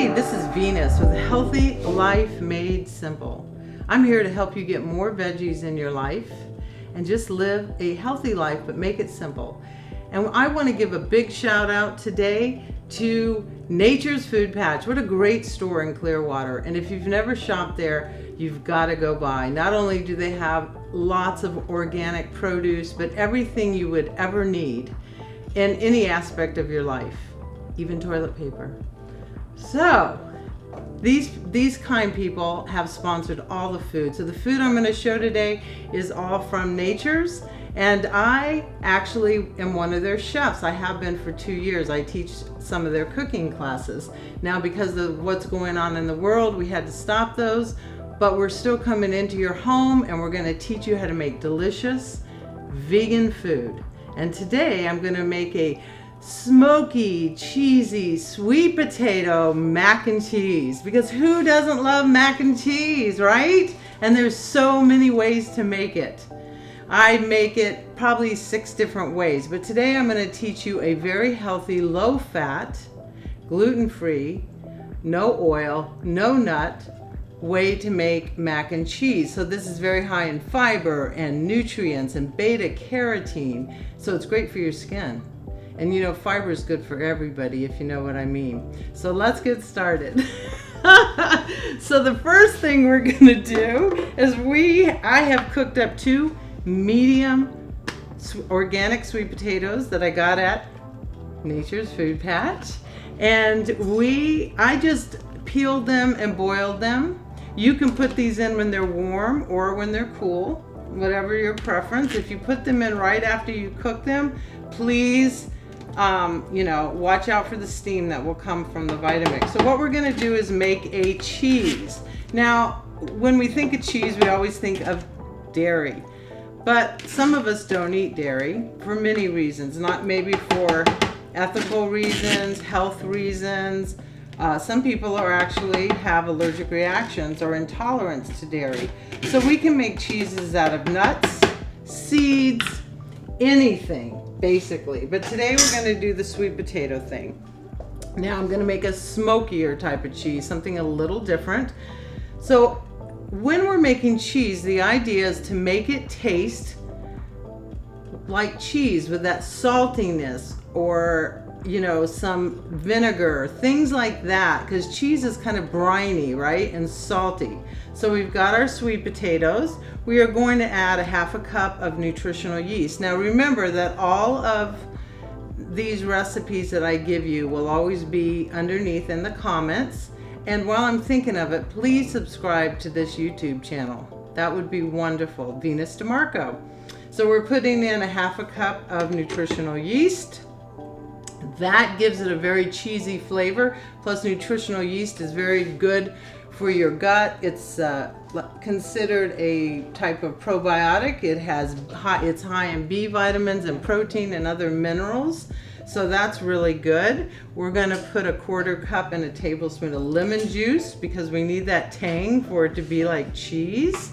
Hey, this is Venus with Healthy Life Made Simple. I'm here to help you get more veggies in your life and just live a healthy life, but make it simple. And I want to give a big shout out today to Nature's Food Patch. What a great store in Clearwater. And if you've never shopped there, you've got to go by. Not only do they have lots of organic produce, but everything you would ever need in any aspect of your life, even toilet paper. So these kind people have sponsored all the food. So the food I'm going to show today is all from Nature's, and I actually am one of their chefs. I have been for 2 years. I teach some of their cooking classes. Now, because of what's going on in the world, we had to stop those, but we're still coming into your home and we're going to teach you how to make delicious vegan food. And today I'm going to make a smoky, cheesy, sweet potato mac and cheese, because who doesn't love mac and cheese, right? And there's so many ways to make it. I make it probably 6 different ways, but today I'm going to teach you a very healthy, low-fat, gluten-free, no oil, no nut way to make mac and cheese. So this is very high in fiber and nutrients and beta carotene, so it's great for your skin. And you know, fiber is good for everybody, if you know what I mean. So let's get started. So the first thing we're gonna do is I have cooked up 2 medium organic sweet potatoes that I got at Nature's Food Patch. And I just peeled them and boiled them. You can put these in when they're warm or when they're cool, whatever your preference. If you put them in right after you cook them, please watch out for the steam that will come from the Vitamix. So what we're going to do is make a cheese. Now, when we think of cheese, we always think of dairy, but some of us don't eat dairy for many reasons, not maybe for ethical reasons, health reasons. Some people actually have allergic reactions or intolerance to dairy. So we can make cheeses out of nuts, seeds, anything basically. But today we're going to do the sweet potato thing. Now I'm going to make a smokier type of cheese, something a little different. So when we're making cheese, the idea is to make it taste like cheese with that saltiness, or some vinegar, things like that, because cheese is kind of briny, right, and salty. So we've got our sweet potatoes. We are going to add a 1/2 cup of nutritional yeast. Now remember that all of these recipes that I give you will always be underneath in the comments. And while I'm thinking of it, please subscribe to this YouTube channel. That would be wonderful. Venus DeMarco. So we're putting in a 1/2 cup of nutritional yeast. That gives it a very cheesy flavor. Plus, nutritional yeast is very good for your gut. It's considered a type of probiotic. It's high in B vitamins and protein and other minerals. So that's really good. We're going to put a 1/4 cup and a tablespoon of lemon juice because we need that tang for it to be like cheese.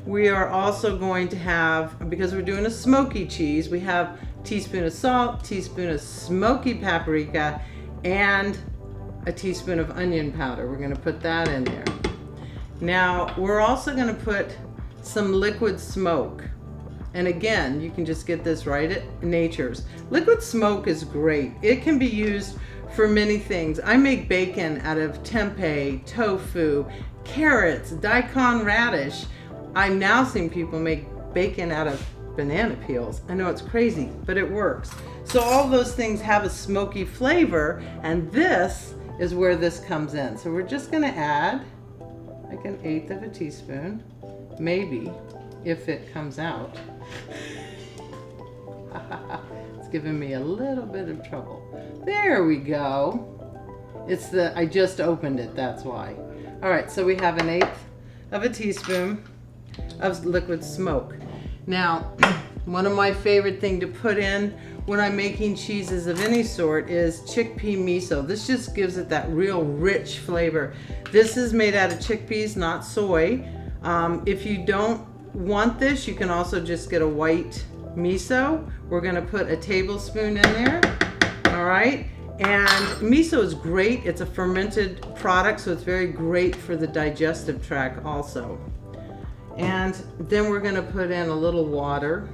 We are also going to have, because we're doing a smoky cheese, we have teaspoon of salt, teaspoon of smoky paprika, and a teaspoon of onion powder. We're going to put that in there. Now we're also going to put some liquid smoke. And again, you can just get this right at Nature's. Liquid smoke is great. It can be used for many things. I make bacon out of tempeh, tofu, carrots, daikon radish. I'm now seeing people make bacon out of banana peels. I know it's crazy, but it works. So all those things have a smoky flavor, and this is where this comes in. So we're just going to add like an 1/8 of a teaspoon, maybe, if it comes out. It's giving me a little bit of trouble. There we go. I just opened it, that's why. All right, so we have an 1/8 of a teaspoon of liquid smoke. Now, one of my favorite thing to put in when I'm making cheeses of any sort is chickpea miso. This just gives it that real rich flavor. This is made out of chickpeas, not soy. If you don't want this, you can also just get a white miso. We're going to put a tablespoon in there. All right. And miso is great. It's a fermented product, so it's very great for the digestive tract also. And then we're gonna put in a little water,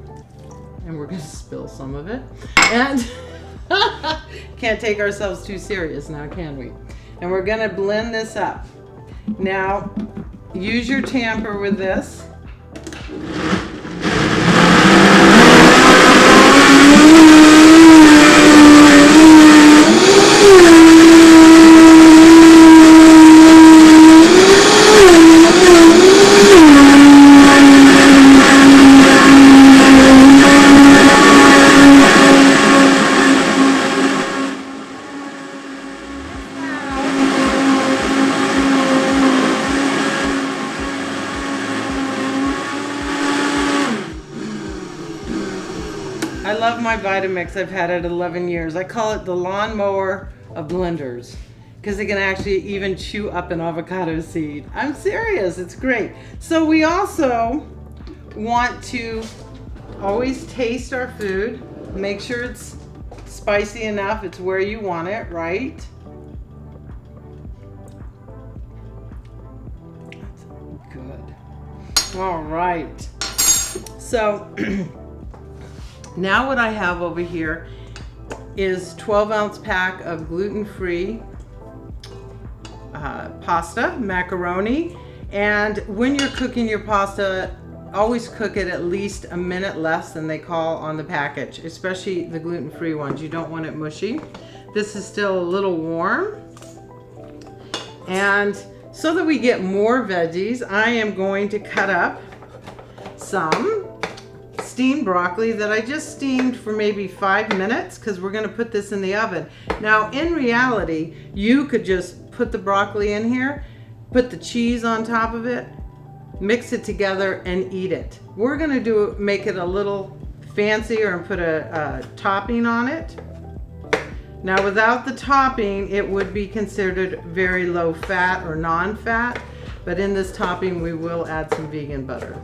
and we're gonna spill some of it. And can't take ourselves too serious now, can we? And we're gonna blend this up. Now, use your tamper with this. I love my Vitamix. I've had it 11 years. I call it the lawnmower of blenders because it can actually even chew up an avocado seed. I'm serious, it's great. So we also want to always taste our food. Make sure it's spicy enough. It's where you want it, right? That's good. All right. So now what I have over here is 12-ounce pack of gluten-free pasta, macaroni. And when you're cooking your pasta, always cook it at least a minute less than they call on the package, especially the gluten-free ones. You don't want it mushy. This is still a little warm. And so that we get more veggies, I am going to cut up some steamed broccoli that I just steamed for maybe 5 minutes because we're going to put this in the oven. Now, in reality, you could just put the broccoli in here, put the cheese on top of it, mix it together and eat it. We're going to make it a little fancier and put a topping on it. Now, without the topping, it would be considered very low fat or non-fat, but in this topping, we will add some vegan butter.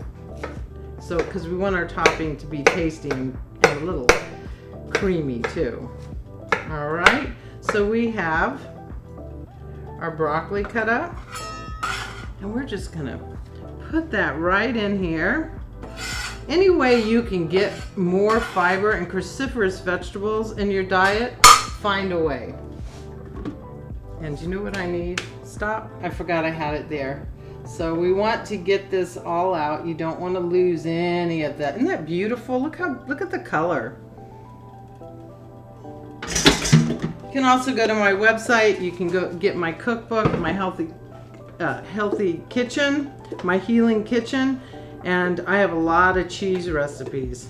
So, because we want our topping to be tasty and a little creamy too. All right, so we have our broccoli cut up, and we're just gonna put that right in here. Any way you can get more fiber and cruciferous vegetables in your diet, find a way. And you know what I need? Stop, I forgot I had it there. So we want to get this all out. You don't want to lose any of that. Isn't that beautiful? Look at the color. You can also go to my website. You can go get my cookbook, my healthy kitchen, my healing kitchen, and I have a lot of cheese recipes.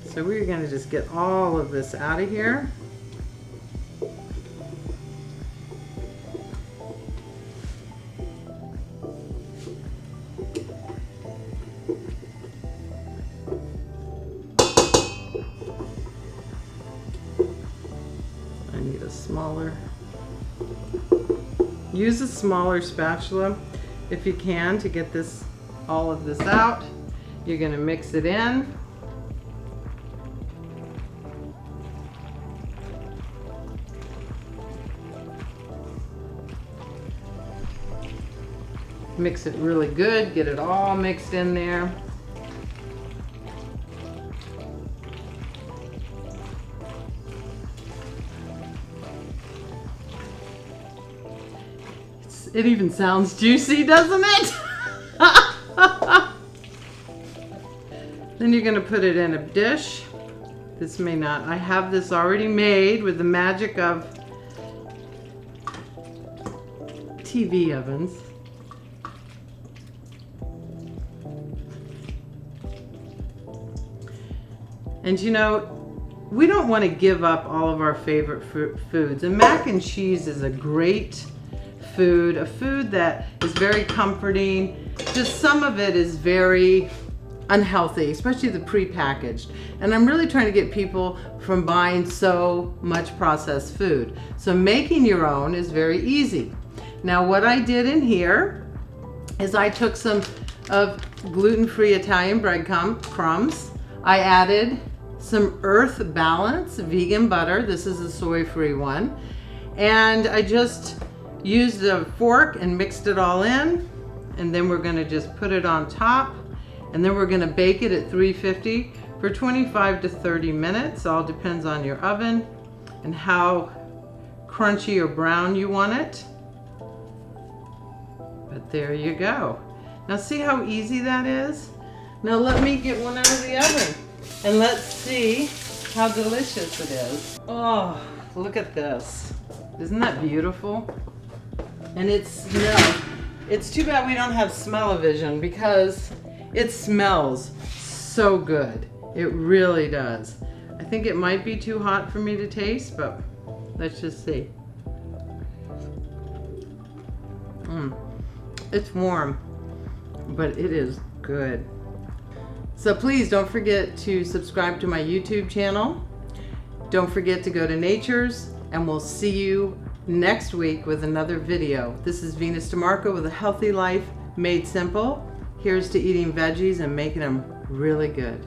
So we're going to just get all of this out of here. I need a smaller, use a smaller spatula if you can to get this, all of this out. You're going to mix it in. Mix it really good, get it all mixed in there. It even sounds juicy, doesn't it? Then you're gonna put it in a dish. This may not, I have this already made with the magic of TV ovens. And you know, we don't want to give up all of our favorite foods. And mac and cheese is a great food, a food that is very comforting. Just some of it is very unhealthy, especially the pre-packaged. And I'm really trying to get people from buying so much processed food. So making your own is very easy. Now what I did in here is I took some of gluten-free Italian bread crumbs. I added some Earth Balance vegan butter. This is a soy-free one. And I just used a fork and mixed it all in. And then we're gonna just put it on top. And then we're gonna bake it at 350 for 25 to 30 minutes. All depends on your oven and how crunchy or brown you want it. But there you go. Now see how easy that is? Now let me get one out of the oven and let's see how delicious it is. Oh, look at this. Isn't that beautiful? And it smells. It's too bad we don't have smell-o-vision because it smells so good. It really does. I think it might be too hot for me to taste, but let's just see. It's warm, but it is good. So please don't forget to subscribe to my YouTube channel. Don't forget to go to Nature's, and we'll see you next week with another video. This is Venus DeMarco with a healthy life made simple. Here's to eating veggies and making them really good.